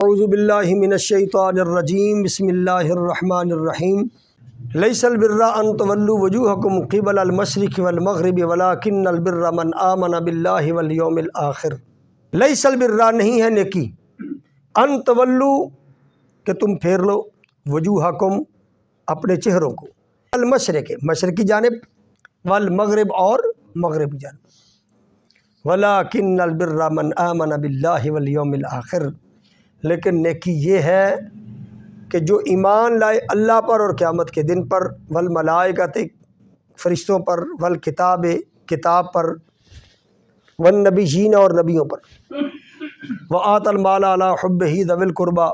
اعوذ باللہ من الشیطان الرجیم بسم اللہ الرحمن الرحیم لیس البر ان تولوا وجوہکم قبل المشرق والمغرب ولکن البر من آمن باللہ والیوم الآخر۔ لیس البر نہیں ہے نیکی، ان تولوا کہ تم پھیر لو، وجوہکم اپنے چہروں کو، المشرق مشرق کی جانب، والمغرب اور مغرب کی جانب، ولکن البر من آمن باللہ والیوم الآخر، لیکن نیکی یہ ہے کہ جو ایمان لائے اللہ پر اور قیامت کے دن پر، والملائکۃ فرشتوں پر، والکتاب کتاب پر، والنبیین اور نبیوں پر، وآت المال علی حبہ ذوی القربى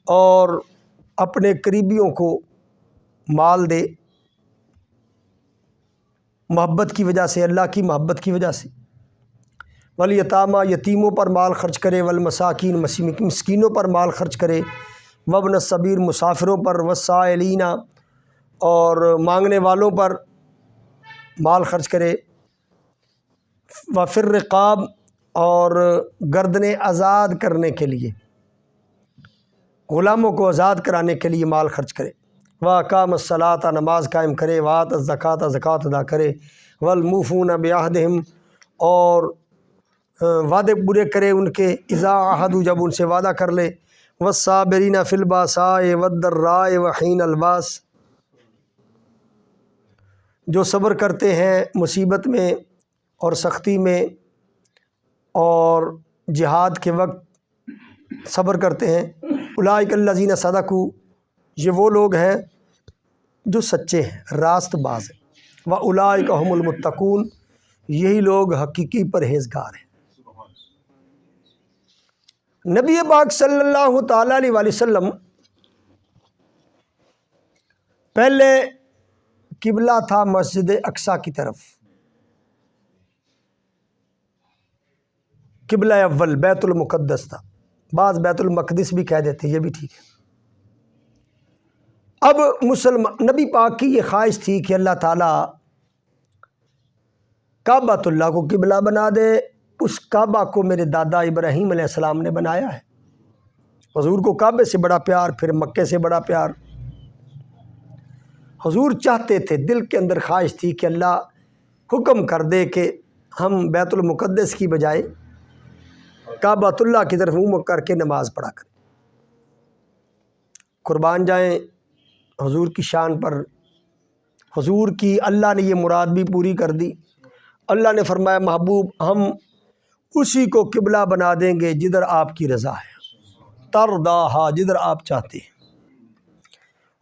اور اپنے قریبیوں کو مال دے محبت کی وجہ سے، اللہ کی محبت کی وجہ سے، والیتامى یتیموں پر مال خرچ کرے، والمساکین مسکینوں پر مال خرچ کرے، وابن السبیل مسافروں پر، والسائلین اور مانگنے والوں پر مال خرچ کرے، وفی الرقاب اور گردنیں آزاد کرنے کے لیے، غلاموں کو آزاد کرانے کے لیے مال خرچ کرے، واقام الصلاۃ نماز قائم کرے، وآت الزکوٰۃ زکوٰۃ ادا کرے، والموفون بعہدہم اور وعدے پورے کرے ان کے، اذا عہدوا جب ان سے وعدہ کر لے، والصابرین فی الباساء والضراء وحین الباس جو صبر کرتے ہیں مصیبت میں اور سختی میں اور جہاد کے وقت صبر کرتے ہیں، اولئک الذین صدقوا یہ وہ لوگ ہیں جو سچے ہیں، راست باز ہیں، واولئک هم المتقون یہی لوگ حقیقی پرہیزگار ہیں۔ نبی پاک صلی اللہ تعالیٰ علیہ وآلہ وسلم پہلے قبلہ تھا مسجد اقصیٰ کی طرف، قبلہ اول بیت المقدس تھا، بعض بیت المقدس بھی کہہ دیتے، یہ بھی ٹھیک ہے۔ اب نبی پاک کی یہ خواہش تھی کہ اللہ تعالیٰ کعبۃ اللہ کو قبلہ بنا دے، اس کعبہ کو میرے دادا ابراہیم علیہ السلام نے بنایا ہے، حضور کو کعبے سے بڑا پیار، پھر مکے سے بڑا پیار۔ حضور چاہتے تھے، دل کے اندر خواہش تھی کہ اللہ حکم کر دے کہ ہم بیت المقدس کی بجائے کعبۃ اللہ کی طرف منہ کر کے نماز پڑھا کریں۔ قربان جائیں حضور کی شان پر، حضور کی اللہ نے یہ مراد بھی پوری کر دی۔ اللہ نے فرمایا محبوب ہم اسی کو قبلہ بنا دیں گے جدھر آپ کی رضا ہے، ترضاہا جدھر آپ چاہتے ہیں۔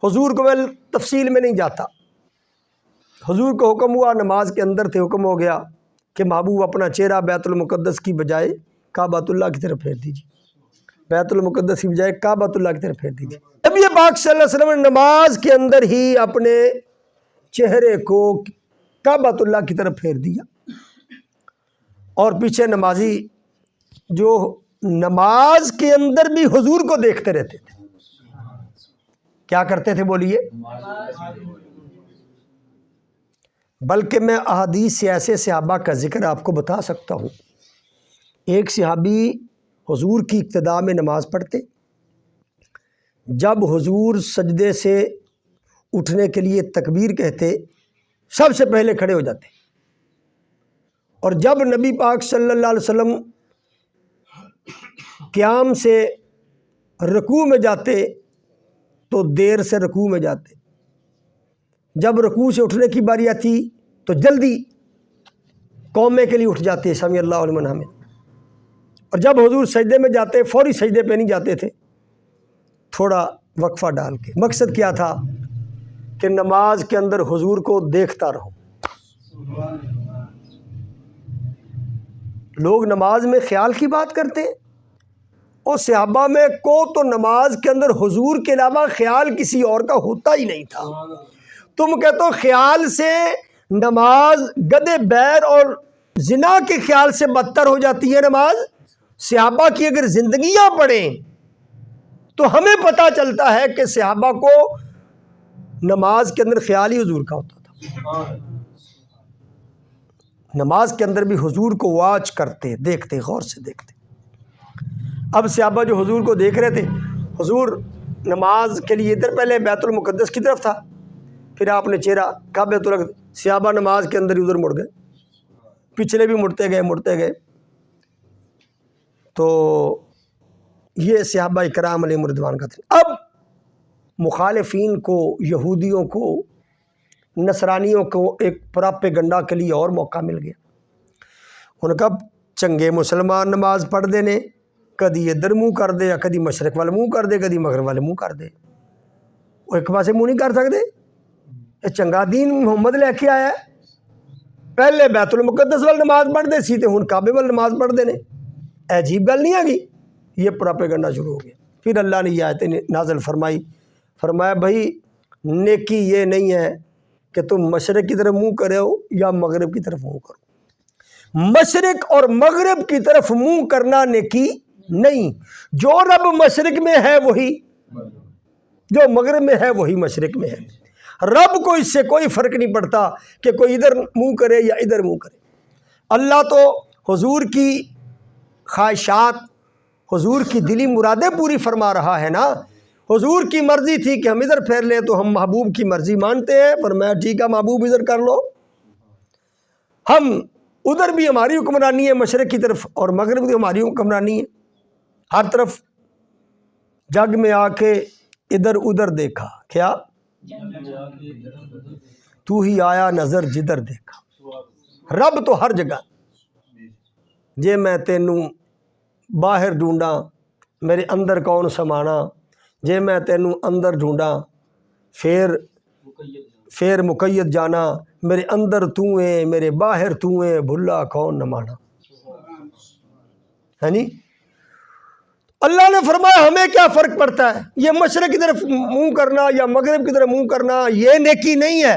حضور کو میں تفصیل میں نہیں جاتا، حضور کو حکم ہوا، نماز کے اندر تھے، حکم ہو گیا کہ محبوب اپنا چہرہ بیت المقدس کی بجائے کعبۃ اللہ کی طرف پھیر دیجیے، بیت المقدس کی بجائے کعبۃ اللہ کی طرف پھیر دیجیے۔ نبی پاک صلی اللہ علیہ وسلم نے نماز کے اندر ہی اپنے چہرے کو کعبۃ اللہ کی طرف پھیر دیا، اور پیچھے نمازی جو نماز کے اندر بھی حضور کو دیکھتے رہتے تھے، کیا کرتے تھے بولیے؟ بلکہ میں احادیث سے ایسے صحابہ کا ذکر آپ کو بتا سکتا ہوں۔ ایک صحابی حضور کی اقتداء میں نماز پڑھتے، جب حضور سجدے سے اٹھنے کے لیے تکبیر کہتے سب سے پہلے کھڑے ہو جاتے، اور جب نبی پاک صلی اللہ علیہ وسلم قیام سے رکوع میں جاتے تو دیر سے رکوع میں جاتے، جب رکوع سے اٹھنے کی باری آتی تو جلدی قومے کے لیے اٹھ جاتے، سمیع اللہ لمن حمدہ، اور جب حضور سجدے میں جاتے فوری سجدے پہ نہیں جاتے تھے، تھوڑا وقفہ ڈال کے۔ مقصد کیا تھا کہ نماز کے اندر حضور کو دیکھتا رہو۔ لوگ نماز میں خیال کی بات کرتے ہیں، اور صحابہ میں کو تو نماز کے اندر حضور کے علاوہ خیال کسی اور کا ہوتا ہی نہیں تھا۔ تم کہتے ہو خیال سے نماز گدے بیر اور زنا کے خیال سے بدتر ہو جاتی ہے نماز۔ صحابہ کی اگر زندگیاں پڑھیں تو ہمیں پتہ چلتا ہے کہ صحابہ کو نماز کے اندر خیال ہی حضور کا ہوتا تھا، نماز کے اندر بھی حضور کو واچ کرتے، دیکھتے، غور سے دیکھتے۔ اب صحابہ جو حضور کو دیکھ رہے تھے، حضور نماز کے لیے ادھر پہلے بیت المقدس کی طرف تھا، پھر آپ نے چہرہ کعبہ تو رکھ، صحابہ نماز کے اندر ہی ادھر مڑ گئے، پچھلے بھی مڑتے گئے۔ تو یہ صحابہ کرام علیہم رضوان کا تھا۔ اب مخالفین کو، یہودیوں کو، نصرانیوں کو ایک پراپیگنڈا کے لیے اور موقع مل گیا۔ ان کا چنگے مسلمان نماز پڑھ دینے، کدی ادھر منہ کر دے، یا کدی مشرق والے منہ کر دے، کدی مغرب والے منہ کر دے، وہ ایک پاسے منہ نہیں کر سکتے۔ یہ چنگا دین محمد لے کے آیا ہے، پہلے بیت المقدس والے نماز پڑھ دے سی تے ہن کعبے والے نماز پڑھ دینے، عجیب گل نہیں آ گئی۔ یہ پراپیگنڈا شروع ہو گیا۔ پھر اللہ نے یہ آیتیں نازل فرمایا بھائی نیکی یہ نہیں ہے کہ تم مشرق کی طرف منہ کرے ہو یا مغرب کی طرف منہ کرو۔ مشرق اور مغرب کی طرف منہ کرنا نیکی نہیں، جو رب مشرق میں ہے وہی، جو مغرب میں ہے وہی مشرق میں ہے۔ رب کو اس سے کوئی فرق نہیں پڑتا کہ کوئی ادھر منہ کرے یا ادھر منہ کرے۔ اللہ تو حضور کی خواہشات، حضور کی دلی مرادیں پوری فرما رہا ہے نا۔ حضور کی مرضی تھی کہ ہم ادھر پھیر لیں تو ہم محبوب کی مرضی مانتے ہیں، فرمایا ٹھیک ہے محبوب ادھر کر لو، ہم ادھر بھی ہماری حکمرانی ہے مشرق کی طرف اور مغرب بھی ہماری حکمرانی ہے۔ ہر طرف جگ میں آ کے ادھر ادھر دیکھا، کیا تو ہی آیا نظر جدھر دیکھا۔ رب تو ہر جگہ، جے میں تینوں باہر ڈھونڈا میرے اندر کون سمانا، جے میں تینوں اندر ڈھونڈا پھر مقید جانا، میرے اندر تو ہے میرے باہر تو ہے بھلا کون نہ مانا، ہے نہیں؟ اللہ نے فرمایا ہمیں کیا فرق پڑتا ہے، یہ مشرق کی طرف منہ کرنا یا مغرب کی طرف منہ کرنا یہ نیکی نہیں ہے۔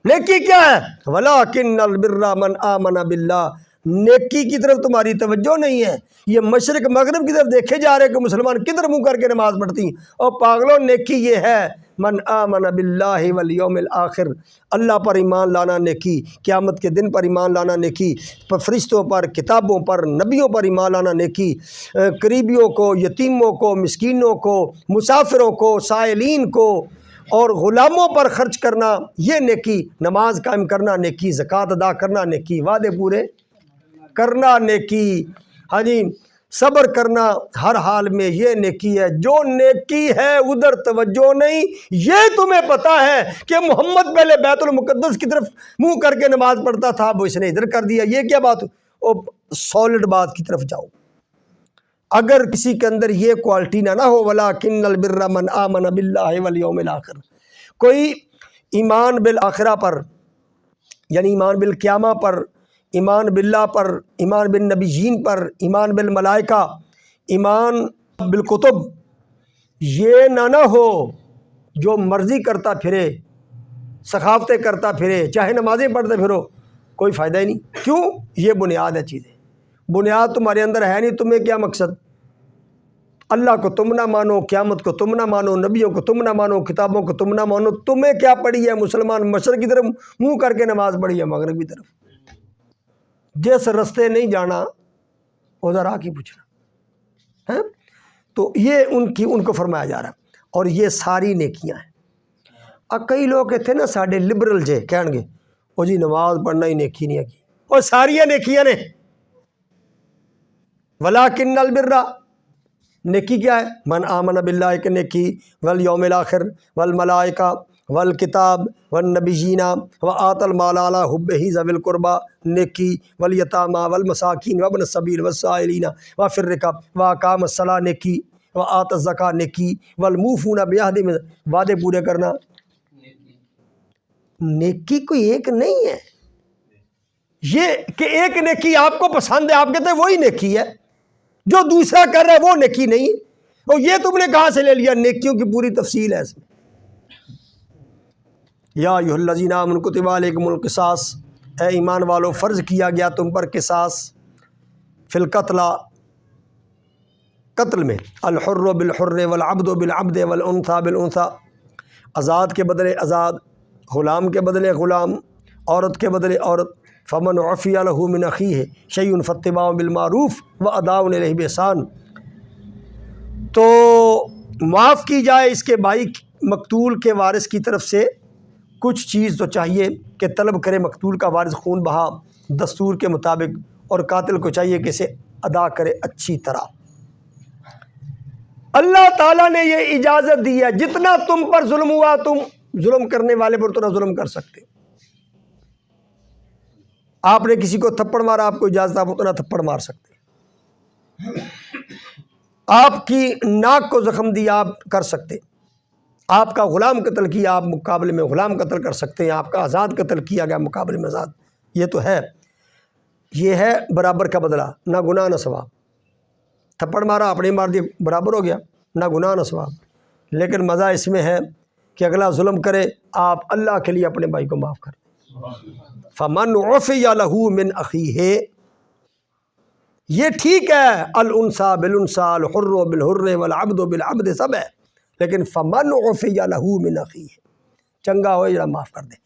نیکی کیا ہے؟ وَلَٰكِنَّ الْبِرَّ مَنْ آمَنَ بِاللَّهِ، نیکی کی طرف تمہاری توجہ نہیں ہے، یہ مشرق مغرب کی طرف دیکھے جا رہے کہ مسلمان کدھر منہ کر کے نماز پڑھتی ہیں۔ اور پاگلوں، نیکی یہ ہے من آمن باللہ والیوم الآخر، اللہ پر ایمان لانا نیکی، قیامت کے دن پر ایمان لانا نیکی، فرشتوں پر، کتابوں پر، نبیوں پر ایمان لانا نیکی، قریبیوں کو، یتیموں کو، مسکینوں کو، مسافروں کو، سائلین کو اور غلاموں پر خرچ کرنا یہ نیکی، نماز قائم کرنا نیکی، زکوٰۃ ادا کرنا نیکی، وعدے پورے کرنا نیکی، ہاں جی، صبر کرنا ہر حال میں یہ نیکی ہے۔ جو نیکی ہے ادھر توجہ نہیں، یہ تمہیں پتا ہے کہ محمد پہلے بیت المقدس کی طرف منہ کر کے نماز پڑھتا تھا، اب اس نے ادھر کر دیا، یہ کیا بات؟ سالڈ بات کی طرف جاؤ۔ اگر کسی کے اندر یہ کوالٹی نہ ہو وَلَٰكِنَّ الْبِرَّ مَنْ آمَنَ بِاللَّهِ وَالْيَوْمِ الْآخِرِ، کوئی ایمان بالآخرہ پر یعنی ایمان بالقیامہ پر، ایمان باللہ پر، ایمان بالنبیین پر، ایمان بالملائکہ، ایمان بالکتب، یہ نہ ہو جو مرضی کرتا پھرے، سخاوتیں کرتا پھرے، چاہے نمازیں پڑھتے پھرو، کوئی فائدہ ہی نہیں۔ کیوں؟ یہ بنیاد ہے چیزیں، بنیاد تمہارے اندر ہے نہیں، تمہیں کیا مقصد؟ اللہ کو تم نہ مانو، قیامت کو تم نہ مانو، نبیوں کو تم نہ مانو، کتابوں کو تم نہ مانو، تمہیں کیا پڑی ہے؟ مسلمان مشرق کی طرف منہ کر کے نماز پڑھی ہے مغرب کی طرف؟ جس رستے نہیں جانا ادھر آ کے پوچھنا ہے۔ تو یہ ان کو فرمایا جا رہا ہے، اور یہ ساری نیکیاں ہیں۔ کئی لوگ کہتے ہیں نا ساڈے لبرل جے کہن گے وہ جی نماز پڑھنا ہی نیکی نہیں ہے، اور ساریاں نیکیاں نے۔ وَلَٰكِنَّ الْبِرَّ، نیکی کیا ہے؟ من آمن باللہ، ایک نیکی، والیوم الآخر والملائکہ والکتاب والنبیین وآت المال علی حبہ ذوی القربى، نیکی، والیتامى والمساکین وابن السبیل والسائلین وفی الرقاب واقام الصلاۃ، نیکی، وآت الزکاۃ، نیکی، والموفون بعہدہم، وعدے پورے کرنا۔ نیکی کوئی ایک نہیں ہے، یہ کہ ایک نیکی آپ کو پسند ہے آپ کہتے ہیں وہی نیکی ہے، جو دوسرا کر رہا ہے وہ نیکی نہیں ہے۔ اور یہ تم نے کہاں سے لے لیا؟ نیکیوں کی پوری تفصیل ہے اس میں۔ یا ایھا الذین آمنوا کتب علیکم القصاص، اے ایمان والو فرض کیا گیا تم پر قصاص، فی القتلى، قتل میں، الحر بالحر والعبد بالعبد والانثى بالانثى، آزاد کے بدلے آزاد، غلام کے بدلے غلام، عورت کے بدلے عورت۔ فمن عفی لہ من اخیہ شیء فاتباع بالمعروف واداء الیہ بإحسان، تو معاف کی جائے اس کے بھائی مقتول کے وارث کی طرف سے کچھ چیز تو چاہیے کہ طلب کرے مقتول کا وارث خون بہا دستور کے مطابق، اور قاتل کو چاہیے کہ اسے ادا کرے اچھی طرح۔ اللہ تعالیٰ نے یہ اجازت دی ہے، جتنا تم پر ظلم ہوا تم ظلم کرنے والے پر اتنا ظلم کر سکتے۔ آپ نے کسی کو تھپڑ مارا، آپ کو اجازت، آپ اتنا تھپڑ مار سکتے۔ آپ کی ناک کو زخم دیا، آپ کر سکتے۔ آپ کا غلام قتل کیا، آپ مقابلے میں غلام قتل کر سکتے ہیں۔ آپ کا آزاد قتل کیا گیا، مقابلے میں آزاد۔ یہ تو ہے، یہ ہے برابر کا بدلہ، نہ گناہ نہ ثواب۔ تھپڑ مارا، آپ نے مار دیا، برابر ہو گیا، نہ گناہ نہ ثواب۔ لیکن مزہ اس میں ہے کہ اگلا ظلم کرے، آپ اللہ کے لیے اپنے بھائی کو معاف کریں۔ فمن عفی لہ من اخیہ، یہ ٹھیک ہے، الانثی بالانثی، الحر بالحر والعبد بالعبد، سب ہے، لیکن فمن عفی لہ من اخیہ، چنگا ہوئے جڑا معاف کر دے۔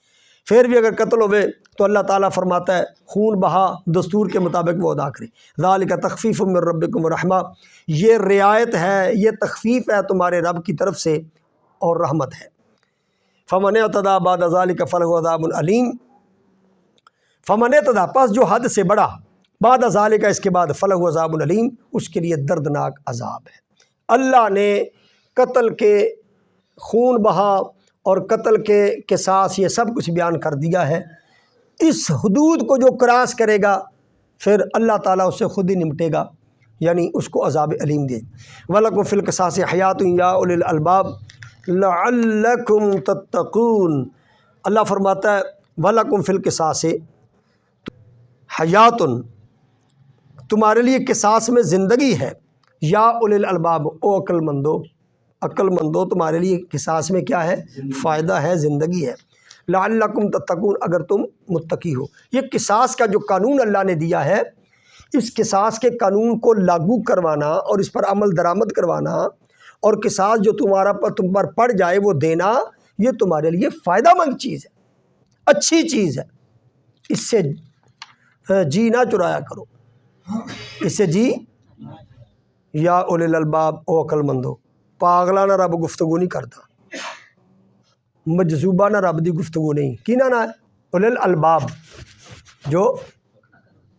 پھر بھی اگر قتل ہوئے تو اللہ تعالیٰ فرماتا ہے خون بہا دستور کے مطابق وہ ادا کرے۔ ذالک تخفیف من ربکم ورحمہ، یہ رعایت ہے، یہ تخفیف ہے تمہارے رب کی طرف سے اور رحمت ہے۔ فمن اعتدی بعد ذالک فلہ عذاب علیم، فمن اعتدی، پس جو حد سے بڑھا، بعد ذالک، اس کے بعد، فلہ عذاب علیم، اس کے لیے دردناک عذاب ہے۔ اللہ نے قتل کے خون بہا اور قتل کے قصاص یہ سب کچھ بیان کر دیا ہے۔ اس حدود کو جو کراس کرے گا پھر اللہ تعالیٰ اس سے خود ہی نمٹے گا، یعنی اس کو عذاب علیم دے۔ وَلَكُمْ فِي الْقِصَاصِ حَيَاةٌ يَا أُولِي الْأَلْبَابِ لَعَلَّكُمْ تَتَّقُونَ، اللہ فرماتا ہے وَلَكُمْ فِي الْقِصَاصِ حَيَاةٌ، تمہارے لیے قصاص میں زندگی ہے، یا اولی الالباب، او عقل مندو، عقل مندو، تمہارے لیے قصاص میں کیا ہے؟ فائدہ ہے، زندگی ہے۔ لعلکم تتقون، اگر تم متقی ہو۔ یہ قصاص کا جو قانون اللہ نے دیا ہے، اس قصاص کے قانون کو لاگو کروانا اور اس پر عمل درآمد کروانا، اور قصاص جو تم پر پڑ جائے وہ دینا، یہ تمہارے لیے فائدہ مند چیز ہے، اچھی چیز ہے۔ اس سے جی نہ چرایا کرو، اس سے جی، یا اولی الالباب، او عقل مندو۔ پاگلانہ رب گفتگو نہیں کرتا، مجذوبہ نہ رب دی گفتگو نہیں، کی نہ ہے اولی الالباب، جو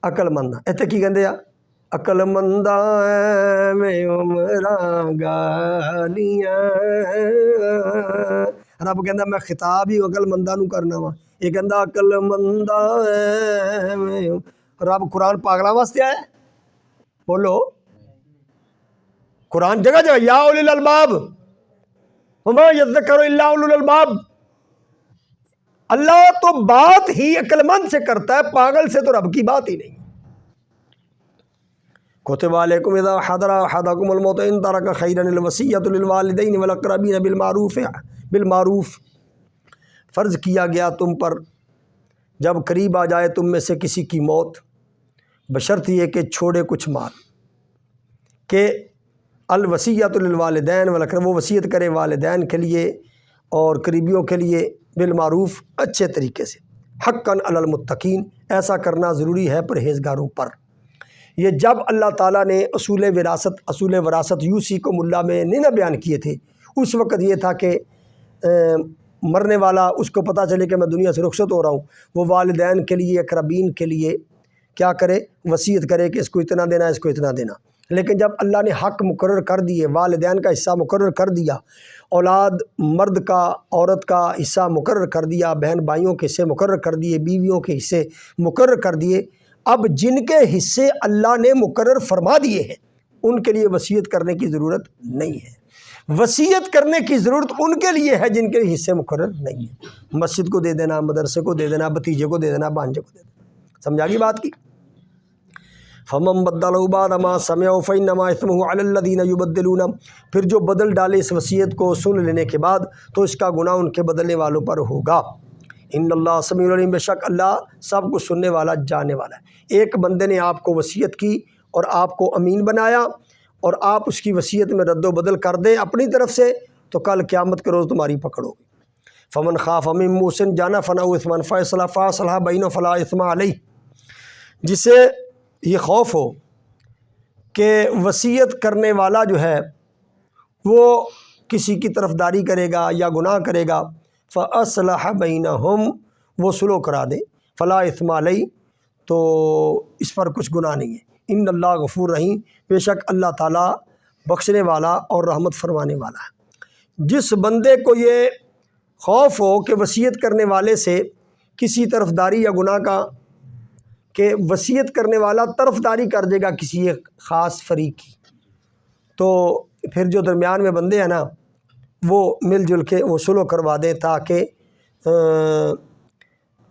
عقل مند ہے۔ اتنے کی کہندے آ، عقل مندہ میں عمراں گالیاں، رب کہندا میں خطاب ہی عقل مندہ نو کرنا وا، یہ کہندا عقل مندہ میں، رب قرآن پاگلاں واسطے آیا ہے؟ بولو، قرآن جگہ جگہ یا اولی الالباب وما یذکر الا اولو الالباب، اللہ تو بات ہی عقل مند سے کرتا ہے، پاگل سے تو رب کی بات ہی نہیں۔ کتب علیکم اذا حضر احدکم الموت ان ترک خیرا الوصیۃ للوالدین والاقربین بالمعروف، فرض کیا گیا تم پر جب قریب آ جائے تم میں سے کسی کی موت، بشرط یہ کہ چھوڑے کچھ مال، کہ الوصیۃ للوالدین والاقربین، وہ وصیت کرے والدین کے لیے اور قریبیوں کے لیے، بالمعروف، اچھے طریقے سے، حقاً علی المتقین، ایسا کرنا ضروری ہے پرہیزگاروں پر۔ یہ جب اللہ تعالیٰ نے اصول وراثت یوصیکم اللہ میں نہیں نہ بیان کیے تھے، اس وقت یہ تھا کہ مرنے والا اس کو پتہ چلے کہ میں دنیا سے رخصت ہو رہا ہوں، وہ والدین کے لیے، اقربین کے لیے کیا کرے؟ وصیت کرے کہ اس کو اتنا دینا، اس کو اتنا دینا۔ لیکن جب اللہ نے حق مقرر کر دیے، والدین کا حصہ مقرر کر دیا، اولاد مرد کا عورت کا حصہ مقرر کر دیا، بہن بھائیوں کے حصے مقرر کر دیے، بیویوں کے حصے مقرر کر دیے، اب جن کے حصے اللہ نے مقرر فرما دیے ہیں ان کے لیے وصیت کرنے کی ضرورت نہیں ہے۔ وصیت کرنے کی ضرورت ان کے لیے ہے جن کے حصے مقرر نہیں ہیں، مسجد کو دے دینا، مدرسے کو دے دینا، بھتیجے کو دے دینا، بھانجے کو دے دینا۔ سمجھا گی بات کی؟ فَمَن بَدَّلَهُ بَعْدَ مَا سَمِعَهُ فَإِنَّمَا إِثْمُهُ عَلَى الَّذِينَ يُبَدِّلُونَ، پھر جو بدل ڈالے اس وصیت کو سن لینے کے بعد تو اس کا گناہ ان کے بدلنے والوں پر ہوگا۔ ان اللہ سمیع علیم، بے شک اللہ سب کو سننے والا، جاننے والا ہے۔ ایک بندے نے آپ کو وصیت کی اور آپ کو امین بنایا اور آپ اس کی وصیت میں رد و بدل کر دیں اپنی طرف سے، تو کل قیامت کے روز تمہاری پکڑ ہوگی۔ فمن خاف من موص جنفا او اثما فاصلح بینہم فلا اثم علیہ، جسے یہ خوف ہو کہ وصیت کرنے والا جو ہے وہ کسی کی طرفداری کرے گا یا گناہ کرے گا، فَأَصْلَحَ بَيْنَهُمْ، وہ سلو کرا دے، فَلَا إِثْمَ عَلَيْهِ، تو اس پر کچھ گناہ نہیں ہے۔ ان اللہ غفور رحیم، بے شک اللہ تعالیٰ بخشنے والا اور رحمت فرمانے والا ہے۔ جس بندے کو یہ خوف ہو کہ وصیت کرنے والے سے کسی طرفداری یا گناہ کا، کہ وصیت کرنے والا طرفداری کر دے گا کسی ایک خاص فریق کی، تو پھر جو درمیان میں بندے ہیں نا وہ مل جل کے وہ صلح کروا دیں، تاکہ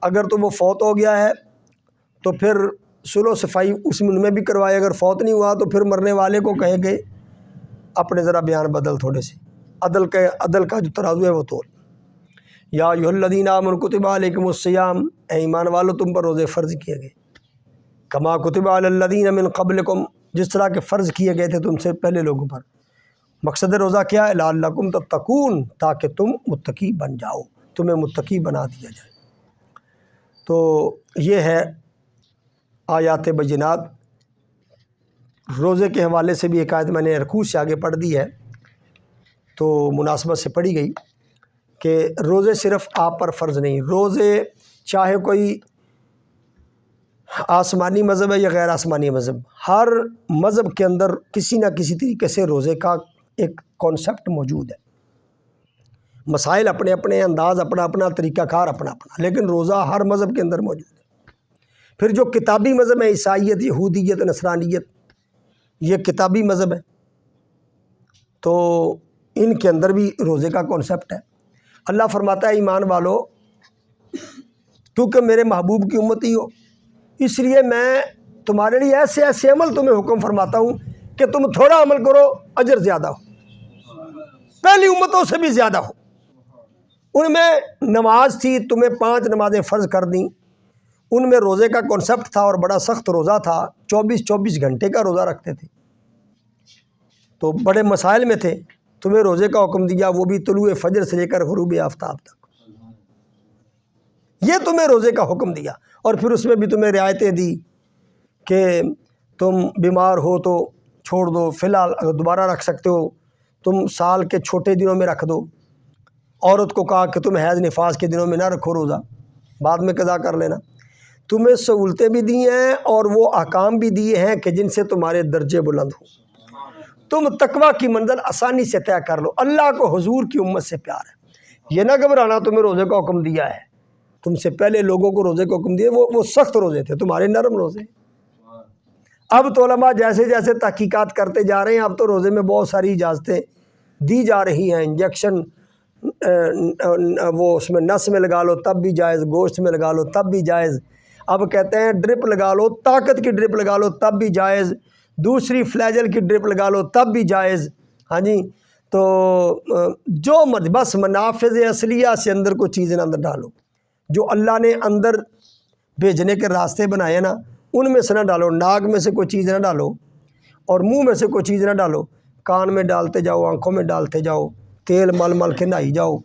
اگر تو وہ فوت ہو گیا ہے تو پھر صلح و صفائی اس میں بھی کروائے، اگر فوت نہیں ہوا تو پھر مرنے والے کو کہے کہ اپنے ذرا بیان بدل تھوڑے سے، عدل کا جو ترازو ہے وہ تول۔ یا ایھا الذین آمنوا کتب علیکم الصیام، اے ایمان والو تم پر روزے فرض کیے گئے، کما کتب علی الذین من قبلکم، جس طرح کے فرض کیے گئے تھے تم سے پہلے لوگوں پر۔ مقصد روزہ کیا ہے؟ لعلکم تتقون، تاکہ تم متقی بن جاؤ، تمہیں متقی بنا دیا جائے۔ تو یہ ہے آیات بینات۔ روزے کے حوالے سے بھی ایک آیت میں نے رکوع سے آگے پڑھ دی ہے، تو مناسبت سے پڑھی گئی کہ روزے صرف آپ پر فرض نہیں، روزے چاہے کوئی آسمانی مذہب ہے یا غیر آسمانی مذہب، ہر مذہب کے اندر کسی نہ کسی طریقے سے روزے کا ایک کانسیپٹ موجود ہے۔ مسائل اپنے اپنے، انداز اپنا اپنا، طریقہ کار اپنا اپنا، لیکن روزہ ہر مذہب کے اندر موجود ہے۔ پھر جو کتابی مذہب ہے، عیسائیت، یہودیت، نصرانیت، یہ کتابی مذہب ہے، تو ان کے اندر بھی روزے کا کانسیپٹ ہے۔ اللہ فرماتا ہے ایمان والو، کیونکہ میرے محبوب کی امتی ہو، اس لیے میں تمہارے لیے ایسے ایسے عمل تمہیں حکم فرماتا ہوں کہ تم تھوڑا عمل کرو، اجر زیادہ ہو، پہلی امتوں سے بھی زیادہ ہو۔ ان میں نماز تھی، تمہیں 5 نمازیں فرض کر دیں، ان میں روزے کا کانسیپٹ تھا اور بڑا سخت روزہ تھا، 24 گھنٹے کا روزہ رکھتے تھے، تو بڑے مسائل میں تھے، تمہیں روزے کا حکم دیا، وہ بھی طلوع فجر سے لے کر غروب آفتاب تک، یہ تمہیں روزے کا حکم دیا، اور پھر اس میں بھی تمہیں رعایتیں دی کہ تم بیمار ہو تو چھوڑ دو، فی الحال اگر دوبارہ رکھ سکتے ہو تم سال کے چھوٹے دنوں میں رکھ دو، عورت کو کہا کہ تم حیض نفاس کے دنوں میں نہ رکھو روزہ، بعد میں قضا کر لینا۔ تمہیں سہولتیں بھی دی ہیں اور وہ احکام بھی دیے ہیں کہ جن سے تمہارے درجے بلند ہوں، تم تقویٰ کی منزل آسانی سے طے کر لو۔ اللہ کو حضور کی امت سے پیار ہے، یہ نہ گھبرانا تمہیں روزے کا حکم دیا ہے، تم سے پہلے لوگوں کو روزے کا حکم دیا، وہ سخت روزے تھے، تمہارے نرم روزے۔ اب تو علماء جیسے جیسے تحقیقات کرتے جا رہے ہیں، اب تو روزے میں بہت ساری اجازتیں دی جا رہی ہیں، انجیکشن وہ اس میں نس میں لگا لو تب بھی جائز، گوشت میں لگا لو تب بھی جائز، اب کہتے ہیں ڈرپ لگا لو، طاقت کی ڈرپ لگا لو تب بھی جائز، دوسری فلیجل کی ڈرپ لگا لو تب بھی جائز۔ ہاں جی، تو جو بس منافذ اصلیہ سے اندر کوئی چیز نہ اندر ڈالو، جو اللہ نے اندر بھیجنے کے راستے بنائے نا ان میں سے نہ ڈالو، ناک میں سے کوئی چیز نہ ڈالو اور منہ میں سے کوئی چیز نہ ڈالو، کان میں ڈالتے جاؤ، آنکھوں میں ڈالتے جاؤ، تیل مل مل کے نہائی جاؤ،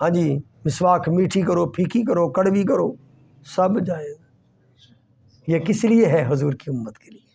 ہاں جی، مسواک میٹھی کرو، پھیکی کرو، کڑوی کرو، سب جائز۔ یہ کس لیے ہے؟ حضور کی امت کے لیے۔